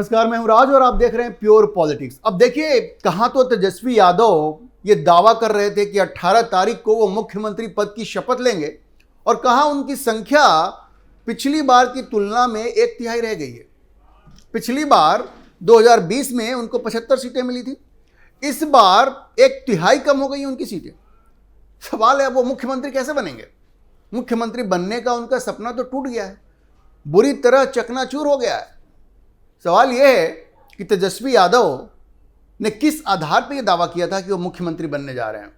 नमस्कार, मैं हूं राज और आप देख रहे हैं प्योर पॉलिटिक्स। अब देखिए, कहां तो तेजस्वी यादव ये दावा कर रहे थे कि 18 तारीख को वो मुख्यमंत्री पद की शपथ लेंगे और कहां उनकी संख्या पिछली बार की तुलना में 1/3 रह गई है। पिछली बार 2020 में उनको 75 सीटें मिली थी, इस बार 1/3 कम हो गई उनकी सीटें। सवाल है, अब वो मुख्यमंत्री कैसे बनेंगे? मुख्यमंत्री बनने का उनका सपना तो टूट गया है, बुरी तरह चकनाचूर हो गया है। सवाल यह है कि तेजस्वी यादव ने किस आधार पर यह दावा किया था कि वो मुख्यमंत्री बनने जा रहे हैं।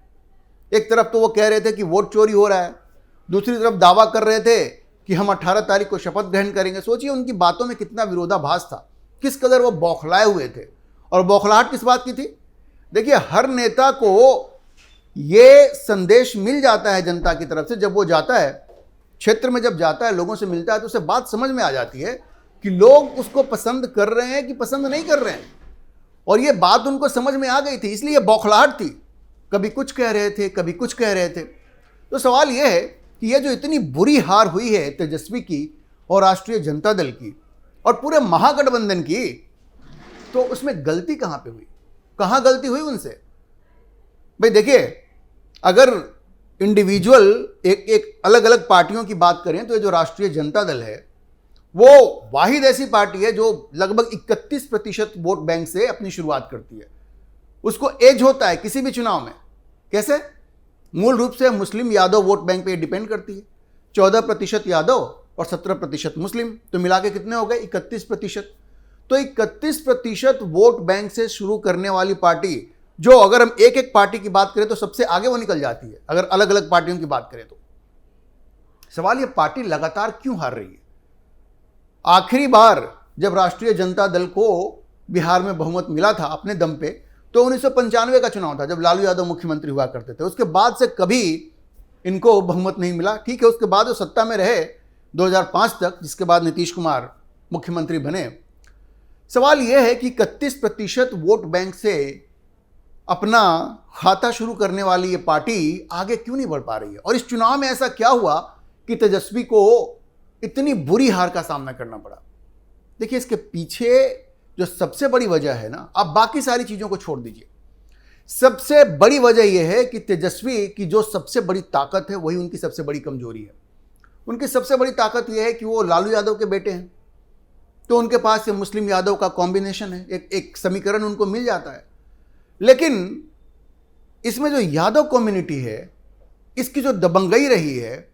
एक तरफ तो वो कह रहे थे कि वोट चोरी हो रहा है, दूसरी तरफ दावा कर रहे थे कि हम 18 तारीख को शपथ ग्रहण करेंगे। सोचिए उनकी बातों में कितना विरोधाभास था, किस कदर वो बौखलाए हुए थे। और बौखलाहट किस बात की थी? देखिए, हर नेता को ये संदेश मिल जाता है जनता की तरफ से, जब वो जाता है क्षेत्र में, जब जाता है लोगों से मिलता है, तो उसे बात समझ में आ जाती है कि लोग उसको पसंद कर रहे हैं कि पसंद नहीं कर रहे हैं। और ये बात उनको समझ में आ गई थी, इसलिए बौखलाहट थी। कभी कुछ कह रहे थे, कभी कुछ कह रहे थे। तो सवाल यह है कि ये जो इतनी बुरी हार हुई है तेजस्वी की और राष्ट्रीय जनता दल की और पूरे महागठबंधन की, तो उसमें गलती कहां पे हुई? कहां गलती हुई उनसे? भाई देखिए, अगर इंडिविजुअल एक अलग अलग पार्टियों की बात करें तो ये जो राष्ट्रीय जनता दल है वो वाहिद ऐसी पार्टी है जो लगभग 31% वोट बैंक से अपनी शुरुआत करती है। उसको एज होता है किसी भी चुनाव में। कैसे? मूल रूप से मुस्लिम यादव वोट बैंक पे डिपेंड करती है। 14% यादव और 17% मुस्लिम, तो मिला के कितने हो गए? 31%। तो 31% वोट बैंक से शुरू करने वाली पार्टी, जो अगर हम एक एक पार्टी की बात करें तो सबसे आगे वो निकल जाती है, अगर अलग अलग पार्टियों की बात करें तो। सवाल ये, पार्टी लगातार क्यों हार रही है? आखिरी बार जब राष्ट्रीय जनता दल को बिहार में बहुमत मिला था अपने दम पे, तो 1995 का चुनाव था, जब लालू यादव मुख्यमंत्री हुआ करते थे। उसके बाद से कभी इनको बहुमत नहीं मिला। ठीक है, उसके बाद वो सत्ता में रहे 2005 तक, जिसके बाद नीतीश कुमार मुख्यमंत्री बने। सवाल यह है कि 31% वोट बैंक से अपना खाता शुरू करने वाली ये पार्टी आगे क्यों नहीं बढ़ पा रही है? और इस चुनाव में ऐसा क्या हुआ कि तेजस्वी को इतनी बुरी हार का सामना करना पड़ा? देखिए, इसके पीछे जो सबसे बड़ी वजह है ना, आप बाकी सारी चीजों को छोड़ दीजिए, सबसे बड़ी वजह यह है कि तेजस्वी की जो सबसे बड़ी ताकत है वही उनकी सबसे बड़ी कमजोरी है। उनकी सबसे बड़ी ताकत यह है कि वो लालू यादव के बेटे हैं, तो उनके पास ये मुस्लिम यादव का कॉम्बिनेशन है, एक समीकरण उनको मिल जाता है। लेकिन इसमें जो यादव कम्युनिटी है, इसकी जो दबंगई रही है,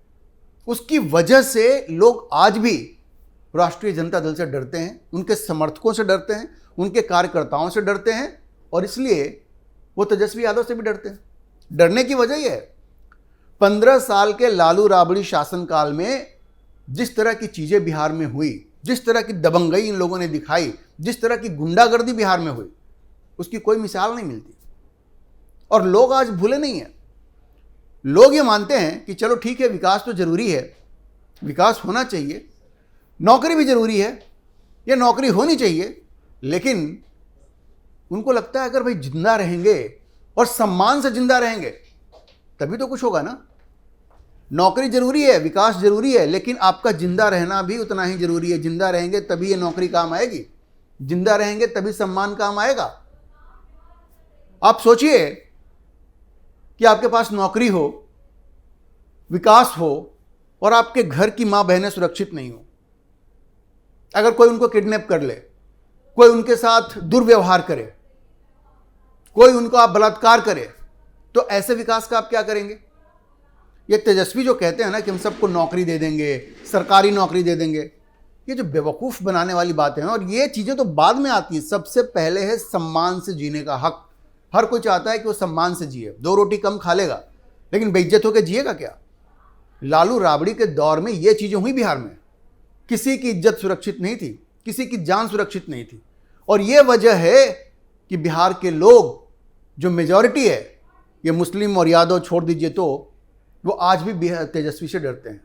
उसकी वजह से लोग आज भी राष्ट्रीय जनता दल से डरते हैं, उनके समर्थकों से डरते हैं, उनके कार्यकर्ताओं से डरते हैं, और इसलिए वो तेजस्वी यादव से भी डरते हैं। डरने की वजह यह है, 15 साल के लालू राबड़ी शासनकाल में जिस तरह की चीजें बिहार में हुई, जिस तरह की दबंगई इन लोगों ने दिखाई, जिस तरह की गुंडागर्दी बिहार में हुई, उसकी कोई मिसाल नहीं मिलती। और लोग आज भूले नहीं हैं। लोग ये मानते हैं कि चलो ठीक है, विकास तो जरूरी है, विकास होना चाहिए, नौकरी भी जरूरी है, ये नौकरी होनी चाहिए, लेकिन उनको लगता है अगर भाई जिंदा रहेंगे और सम्मान से जिंदा रहेंगे तभी तो कुछ होगा ना। नौकरी जरूरी है, विकास जरूरी है, लेकिन आपका जिंदा रहना भी उतना ही जरूरी है। जिंदा रहेंगे तभी ये नौकरी काम आएगी, जिंदा रहेंगे तभी सम्मान काम आएगा। आप सोचिए कि आपके पास नौकरी हो, विकास हो, और आपके घर की मां बहनें सुरक्षित नहीं हो। अगर कोई उनको किडनैप कर ले, कोई उनके साथ दुर्व्यवहार करे, कोई उनको आप बलात्कार करे, तो ऐसे विकास का आप क्या करेंगे? ये तेजस्वी जो कहते हैं ना कि हम सबको नौकरी दे देंगे, सरकारी नौकरी दे देंगे, ये जो बेवकूफ़ बनाने वाली बातें हैं। और ये चीज़ें तो बाद में आती हैं। सबसे पहले है सम्मान से जीने का हक। हर कोई चाहता है कि वो सम्मान से जिए, 2 रोटी कम खा लेगा, लेकिन बेइज्जत होकर जिएगा क्या? लालू राबड़ी के दौर में ये चीज़ें हुई बिहार में। किसी की इज्जत सुरक्षित नहीं थी, किसी की जान सुरक्षित नहीं थी। और ये वजह है कि बिहार के लोग, जो मेजॉरिटी है, ये मुस्लिम और यादव छोड़ दीजिए, तो वो आज भी तेजस्वी से डरते हैं,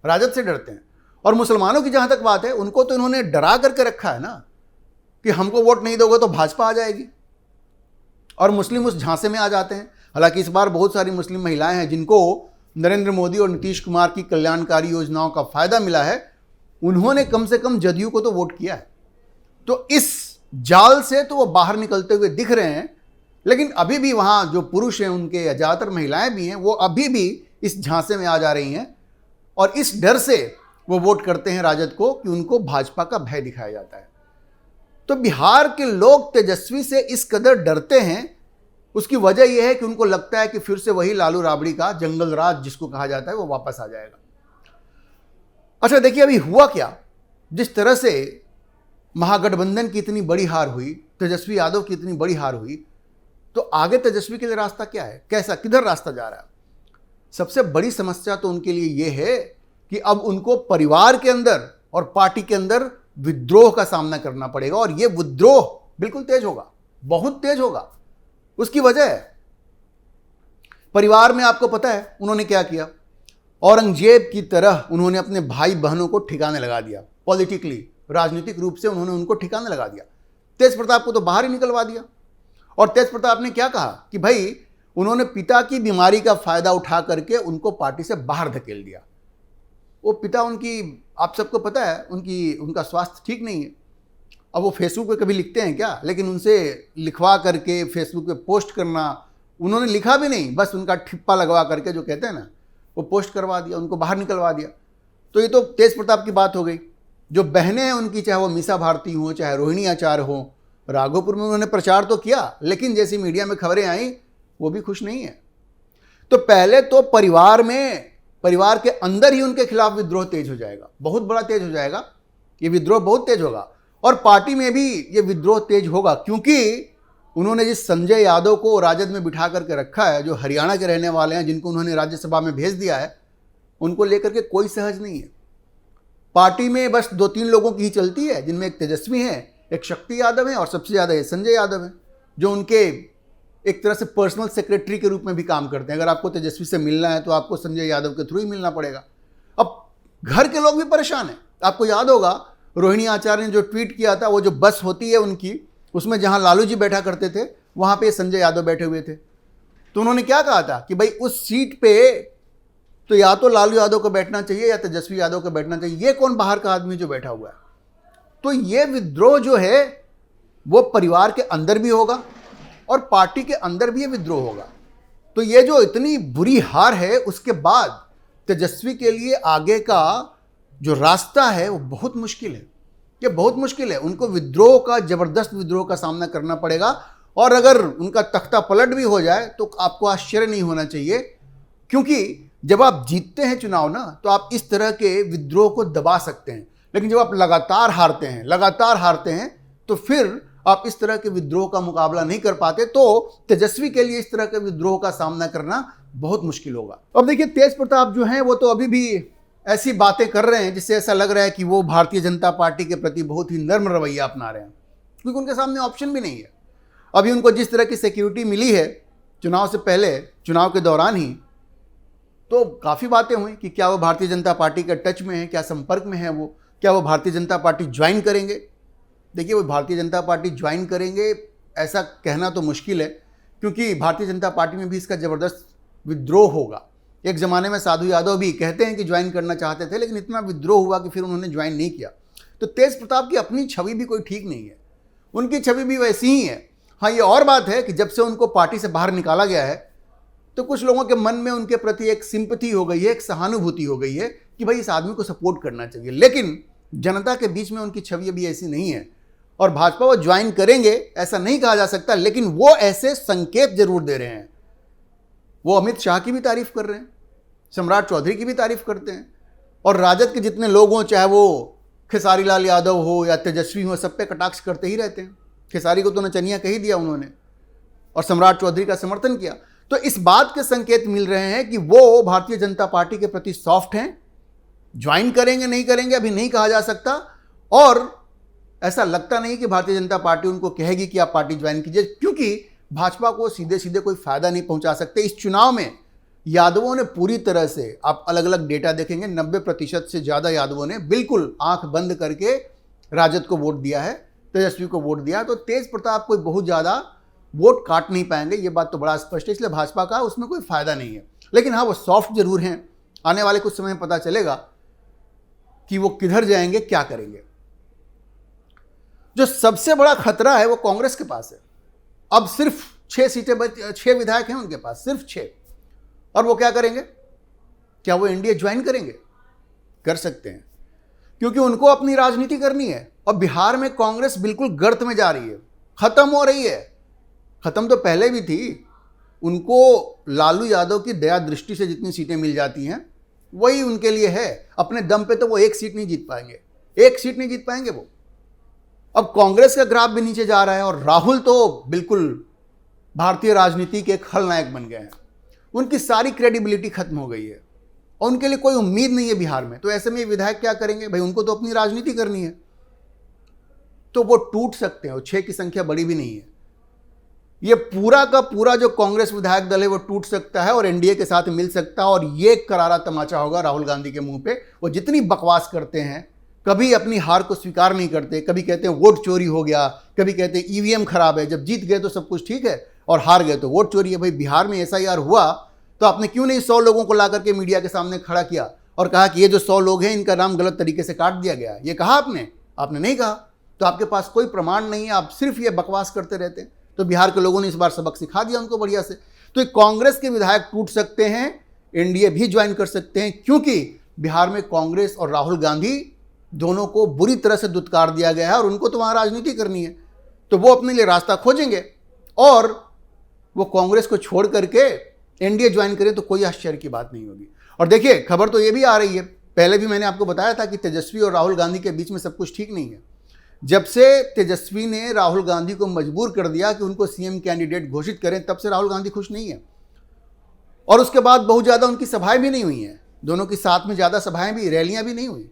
राजद से डरते हैं। और मुसलमानों की जहाँ तक बात है, उनको तो इन्होंने डरा करके रखा है ना कि हमको वोट नहीं दोगे तो भाजपा आ जाएगी, और मुस्लिम उस झांसे में आ जाते हैं। हालांकि इस बार बहुत सारी मुस्लिम महिलाएं हैं जिनको नरेंद्र मोदी और नीतीश कुमार की कल्याणकारी योजनाओं का फायदा मिला है, उन्होंने कम से कम जदयू को तो वोट किया है। तो इस जाल से तो वो बाहर निकलते हुए दिख रहे हैं, लेकिन अभी भी वहां जो पुरुष हैं उनके, ज़्यादातर महिलाएं भी हैं, वो अभी भी इस झांसे में आ जा रही हैं और इस डर से वो वोट करते हैं राजद को कि उनको भाजपा का भय दिखाया जाता है। तो बिहार के लोग तेजस्वी से इस कदर डरते हैं, उसकी वजह यह है कि उनको लगता है कि फिर से वही लालू राबड़ी का जंगल राज जिसको कहा जाता है वो वापस आ जाएगा। अच्छा देखिए अभी हुआ क्या, जिस तरह से महागठबंधन की इतनी बड़ी हार हुई, तेजस्वी यादव की इतनी बड़ी हार हुई, तो आगे तेजस्वी के लिए रास्ता क्या है, कैसा किधर रास्ता जा रहा है? सबसे बड़ी समस्या तो उनके लिए यह है कि अब उनको परिवार के अंदर और पार्टी के अंदर विद्रोह का सामना करना पड़ेगा और यह विद्रोह बिल्कुल तेज होगा, बहुत तेज होगा। उसकी वजह है परिवार में, आपको पता है उन्होंने क्या किया, औरंगजेब की तरह उन्होंने अपने भाई बहनों को ठिकाने लगा दिया, पॉलिटिकली, राजनीतिक रूप से उन्होंने उनको ठिकाने लगा दिया। तेज प्रताप को तो बाहर ही निकलवा दिया और तेज प्रताप ने क्या कहा कि भाई उन्होंने पिता की बीमारी का फायदा उठा करके उनको पार्टी से बाहर धकेल दिया। वो पिता उनकी, आप सबको पता है उनका स्वास्थ्य ठीक नहीं है। अब वो फेसबुक पे कभी लिखते हैं क्या, लेकिन उनसे लिखवा करके फेसबुक पे पोस्ट करना, उन्होंने लिखा भी नहीं, बस उनका ठिप्पा लगवा करके जो कहते हैं ना, वो पोस्ट करवा दिया, उनको बाहर निकलवा दिया। तो ये तो तेज प्रताप की बात हो गई। जो बहनें हैं उनकी, चाहे वो मीसा भारती हो, चाहे रोहिणी आचार्य हो, राघोपुर में उन्होंने प्रचार तो किया, लेकिन जैसी मीडिया में खबरें आई वो भी खुश नहीं है। तो पहले तो परिवार के अंदर ही उनके खिलाफ विद्रोह तेज हो जाएगा, बहुत बड़ा तेज हो जाएगा, ये विद्रोह बहुत तेज होगा। और पार्टी में भी ये विद्रोह तेज होगा, क्योंकि उन्होंने जिस संजय यादव को राजद में बिठा करके रखा है, जो हरियाणा के रहने वाले हैं, जिनको उन्होंने राज्यसभा में भेज दिया है, उनको लेकर के कोई सहज नहीं है। पार्टी में बस 2-3 लोगों की ही चलती है, जिनमें एक तेजस्वी हैं, एक शक्ति यादव है और सबसे ज़्यादा संजय यादव है, जो उनके एक तरह से पर्सनल सेक्रेटरी के रूप में भी काम करते हैं। अगर आपको तेजस्वी से मिलना है तो आपको संजय यादव के थ्रू ही मिलना पड़ेगा। अब घर के लोग भी परेशान हैं। आपको याद होगा रोहिणी आचार्य ने जो ट्वीट किया था, वो जो बस होती है उनकी, उसमें जहां लालू जी बैठा करते थे वहां पे संजय यादव बैठे हुए थे। तो उन्होंने क्या कहा था कि भाई उस सीट पे तो या तो लालू यादव को बैठना चाहिए या तेजस्वी यादव को बैठना चाहिए, ये कौन बाहर का आदमी जो बैठा हुआ है। तो ये विद्रोह जो है वो परिवार के अंदर भी होगा और पार्टी के अंदर भी ये विद्रोह होगा। तो ये जो इतनी बुरी हार है, उसके बाद तेजस्वी के लिए आगे का जो रास्ता है वो बहुत मुश्किल है, ये बहुत मुश्किल है। उनको विद्रोह का, जबरदस्त विद्रोह का सामना करना पड़ेगा। और अगर उनका तख्ता पलट भी हो जाए तो आपको आश्चर्य नहीं होना चाहिए, क्योंकि जब आप जीतते हैं चुनाव ना, तो आप इस तरह के विद्रोह को दबा सकते हैं, लेकिन जब आप लगातार हारते हैं तो फिर आप इस तरह के विद्रोह का मुकाबला नहीं कर पाते। तो तेजस्वी के लिए इस तरह के विद्रोह का सामना करना बहुत मुश्किल होगा। अब देखिए तेज प्रताप जो हैं वो तो अभी भी ऐसी बातें कर रहे हैं जिससे ऐसा लग रहा है कि वो भारतीय जनता पार्टी के प्रति बहुत ही नर्म रवैया अपना रहे हैं, क्योंकि उनके सामने ऑप्शन भी नहीं है। अभी उनको जिस तरह की सिक्योरिटी मिली है चुनाव से पहले, चुनाव के दौरान ही, तो काफ़ी बातें हुई कि क्या वो भारतीय जनता पार्टी के टच में है, क्या संपर्क में है वो, क्या वो भारतीय जनता पार्टी ज्वाइन करेंगे। देखिए वो भारतीय जनता पार्टी ज्वाइन करेंगे ऐसा कहना तो मुश्किल है, क्योंकि भारतीय जनता पार्टी में भी इसका ज़बरदस्त विद्रोह होगा। एक ज़माने में साधु यादव भी कहते हैं कि ज्वाइन करना चाहते थे, लेकिन इतना विद्रोह हुआ कि फिर उन्होंने ज्वाइन नहीं किया। तो तेज प्रताप की अपनी छवि भी कोई ठीक नहीं है, उनकी छवि भी वैसी ही है। हाँ, ये और बात है कि जब से उनको पार्टी से बाहर निकाला गया है तो कुछ लोगों के मन में उनके प्रति एक सिंपैथी हो गई है, एक सहानुभूति हो गई है कि भाई इस आदमी को सपोर्ट करना चाहिए। लेकिन जनता के बीच में उनकी छवि अभी ऐसी नहीं है। और भाजपा वो ज्वाइन करेंगे ऐसा नहीं कहा जा सकता, लेकिन वो ऐसे संकेत जरूर दे रहे हैं। वो अमित शाह की भी तारीफ कर रहे हैं, सम्राट चौधरी की भी तारीफ करते हैं, और राजद के जितने लोग हों, चाहे वो खेसारी लाल यादव हो या तेजस्वी हो, सब पे कटाक्ष करते ही रहते हैं। खेसारी को तो नचनिया कह ही दिया उन्होंने और सम्राट चौधरी का समर्थन किया। तो इस बात के संकेत मिल रहे हैं कि वो भारतीय जनता पार्टी के प्रति सॉफ्ट हैं। ज्वाइन करेंगे नहीं करेंगे अभी नहीं कहा जा सकता, और ऐसा लगता नहीं कि भारतीय जनता पार्टी उनको कहेगी कि आप पार्टी ज्वाइन कीजिए, क्योंकि भाजपा को सीधे सीधे कोई फायदा नहीं पहुंचा सकते। इस चुनाव में यादवों ने पूरी तरह से, आप अलग अलग डेटा देखेंगे, 90% से ज़्यादा यादवों ने बिल्कुल आंख बंद करके राजद को वोट दिया है, तेजस्वी को वोट दिया। तो तेज प्रताप कोई बहुत ज़्यादा वोट काट नहीं पाएंगे, ये बात तो बड़ा स्पष्ट है। इसलिए भाजपा का उसमें कोई फायदा नहीं है। लेकिन हाँ, वो सॉफ्ट जरूर हैं। आने वाले कुछ समय में पता चलेगा कि वो किधर जाएंगे, क्या करेंगे। जो सबसे बड़ा खतरा है वो कांग्रेस के पास है। अब सिर्फ 6 विधायक हैं उनके पास, सिर्फ 6। और वो क्या करेंगे? क्या वो एनडीए ज्वाइन करेंगे? कर सकते हैं, क्योंकि उनको अपनी राजनीति करनी है। और बिहार में कांग्रेस बिल्कुल गर्त में जा रही है, खत्म हो रही है। खत्म तो पहले भी थी। उनको लालू यादव की दया दृष्टि से जितनी सीटें मिल जाती हैं वही उनके लिए है। अपने दम पे तो वो एक सीट नहीं जीत पाएंगे, एक सीट नहीं जीत पाएंगे वो। अब कांग्रेस का ग्राफ भी नीचे जा रहा है और राहुल तो बिल्कुल भारतीय राजनीति के खलनायक बन गए हैं। उनकी सारी क्रेडिबिलिटी खत्म हो गई है और उनके लिए कोई उम्मीद नहीं है बिहार में। तो ऐसे में विधायक क्या करेंगे भाई? उनको तो अपनी राजनीति करनी है। तो वो टूट सकते हैं, और 6 की संख्या बड़ी भी नहीं है। ये पूरा का पूरा जो कांग्रेस विधायक दल है वो टूट सकता है और एनडीए के साथ मिल सकता है। और ये करारा तमाचा होगा राहुल गांधी के मुंह पे। वो जितनी बकवास करते हैं, कभी अपनी हार को स्वीकार नहीं करते, कभी कहते हैं वोट चोरी हो गया, कभी कहते हैं ईवीएम खराब है, जब जीत गए तो सब कुछ ठीक है और हार गए तो वोट चोरी है। भाई बिहार में एसआईआर हुआ तो आपने क्यों नहीं 100 लोगों को ला करके मीडिया के सामने खड़ा किया और कहा कि ये जो 100 लोग हैं इनका नाम गलत तरीके से काट दिया गया? ये कहा आपने? आपने नहीं कहा। तो आपके पास कोई प्रमाण नहीं है, आप सिर्फ ये बकवास करते रहते हैं। तो बिहार के लोगों ने इस बार सबक सिखा दिया उनको बढ़िया से। तो कांग्रेस के विधायक टूट सकते हैं, एनडीए भी ज्वाइन कर सकते हैं, क्योंकि बिहार में कांग्रेस और राहुल गांधी दोनों को बुरी तरह से दुत्कार दिया गया है और उनको तो वहां राजनीति करनी है। तो वो अपने लिए रास्ता खोजेंगे और वो कांग्रेस को छोड़ करके एनडीए ज्वाइन करें तो कोई आश्चर्य की बात नहीं होगी। और देखिए, खबर तो ये भी आ रही है, पहले भी मैंने आपको बताया था कि तेजस्वी और राहुल गांधी के बीच में सब कुछ ठीक नहीं है। जब से तेजस्वी ने राहुल गांधी को मजबूर कर दिया कि उनको सीएम कैंडिडेट घोषित करें, तब से राहुल गांधी खुश नहीं है। और उसके बाद बहुत ज़्यादा उनकी सभाएं भी नहीं हुई हैं, दोनों की साथ में ज़्यादा सभाएं भी, रैलियां भी नहीं हुई।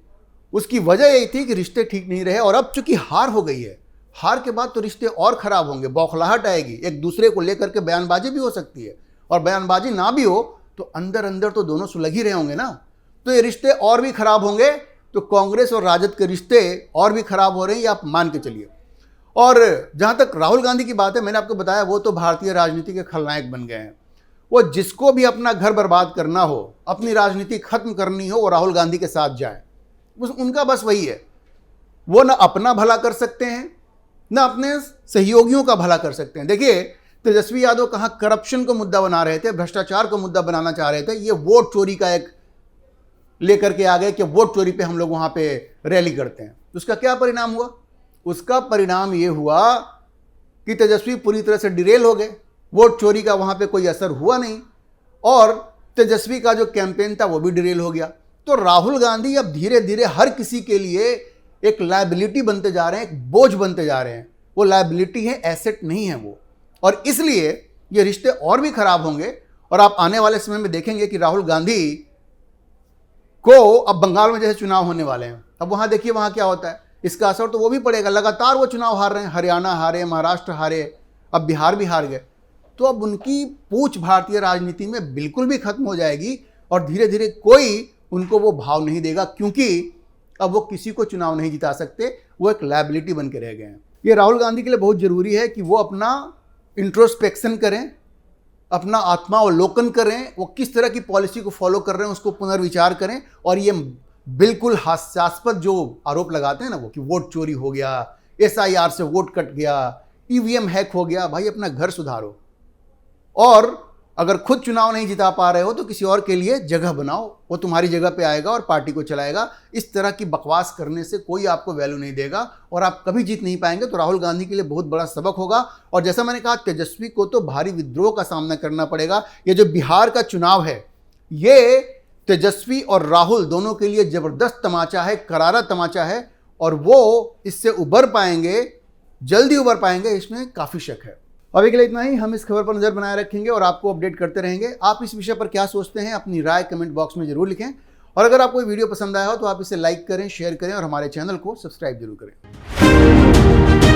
उसकी वजह यही थी कि रिश्ते ठीक नहीं रहे। और अब चूंकि हार हो गई है, हार के बाद तो रिश्ते और खराब होंगे, बौखलाहट आएगी, एक दूसरे को लेकर के बयानबाजी भी हो सकती है। और बयानबाजी ना भी हो तो अंदर अंदर तो दोनों सुलग ही रहे होंगे ना, तो ये रिश्ते और भी खराब होंगे। तो कांग्रेस और राजद के रिश्ते और भी खराब हो रहे हैं, ये आप मान के चलिए। और जहां तक राहुल गांधी की बात है, मैंने आपको बताया वो तो भारतीय राजनीति के खलनायक बन गए हैं। वो जिसको भी अपना घर बर्बाद करना हो, अपनी राजनीति खत्म करनी हो, वो राहुल गांधी के साथ जाए। उनका बस वही है। वो ना अपना भला कर सकते हैं, ना अपने सहयोगियों का भला कर सकते हैं। देखिए, तेजस्वी यादव कहाँ करप्शन को मुद्दा बना रहे थे, भ्रष्टाचार को मुद्दा बनाना चाह रहे थे, ये वोट चोरी का एक लेकर के आ गए कि वोट चोरी पे हम लोग वहां पे रैली करते हैं। उसका क्या परिणाम हुआ? उसका परिणाम ये हुआ कि तेजस्वी पूरी तरह से डिरेल हो गए। वोट चोरी का वहां पे कोई असर हुआ नहीं और तेजस्वी का जो कैंपेन था वो भी डिरेल हो गया। तो राहुल गांधी अब धीरे धीरे हर किसी के लिए एक लायबिलिटी बनते जा रहे हैं, एक बोझ बनते जा रहे हैं। वो लायबिलिटी है, एसेट नहीं है वो। और इसलिए ये रिश्ते और भी खराब होंगे। और आप आने वाले समय में देखेंगे कि राहुल गांधी को अब बंगाल में जैसे चुनाव होने वाले हैं, अब वहां देखिए वहां क्या होता है, इसका असर तो वो भी पड़ेगा। लगातार वो चुनाव हार रहे हैं, हरियाणा हारे, महाराष्ट्र हारे, अब बिहार भी हार गए। तो अब उनकी पूछ भारतीय राजनीति में बिल्कुल भी खत्म हो जाएगी और धीरे धीरे कोई उनको वो भाव नहीं देगा, क्योंकि अब वो किसी को चुनाव नहीं जिता सकते, वो एक लायबिलिटी बन के रह गए हैं। ये राहुल गांधी के लिए बहुत जरूरी है कि वो अपना इंट्रोस्पेक्शन करें, अपना आत्मावलोकन करें, वो किस तरह की पॉलिसी को फॉलो कर रहे हैं उसको पुनर्विचार करें। और ये बिल्कुल हास्यास्पद जो आरोप लगाते हैं ना वो, कि वोट चोरी हो गया, एसआईआर से वोट कट गया, ईवीएम हैक हो गया, भाई अपना घर सुधारो। और अगर खुद चुनाव नहीं जिता पा रहे हो तो किसी और के लिए जगह बनाओ, वो तुम्हारी जगह पे आएगा और पार्टी को चलाएगा। इस तरह की बकवास करने से कोई आपको वैल्यू नहीं देगा और आप कभी जीत नहीं पाएंगे। तो राहुल गांधी के लिए बहुत बड़ा सबक होगा। और जैसा मैंने कहा, तेजस्वी को तो भारी विद्रोह का सामना करना पड़ेगा। ये जो बिहार का चुनाव है, ये तेजस्वी और राहुल दोनों के लिए जबरदस्त तमाचा है, करारा तमाचा है। और वो इससे उबर पाएंगे, जल्दी उबर पाएंगे, इसमें काफ़ी शक है। अभी के लिए इतना ही। हम इस खबर पर नजर बनाए रखेंगे और आपको अपडेट करते रहेंगे। आप इस विषय पर क्या सोचते हैं, अपनी राय कमेंट बॉक्स में जरूर लिखें। और अगर आपको वीडियो पसंद आया हो तो आप इसे लाइक करें, शेयर करें और हमारे चैनल को सब्सक्राइब जरूर करें।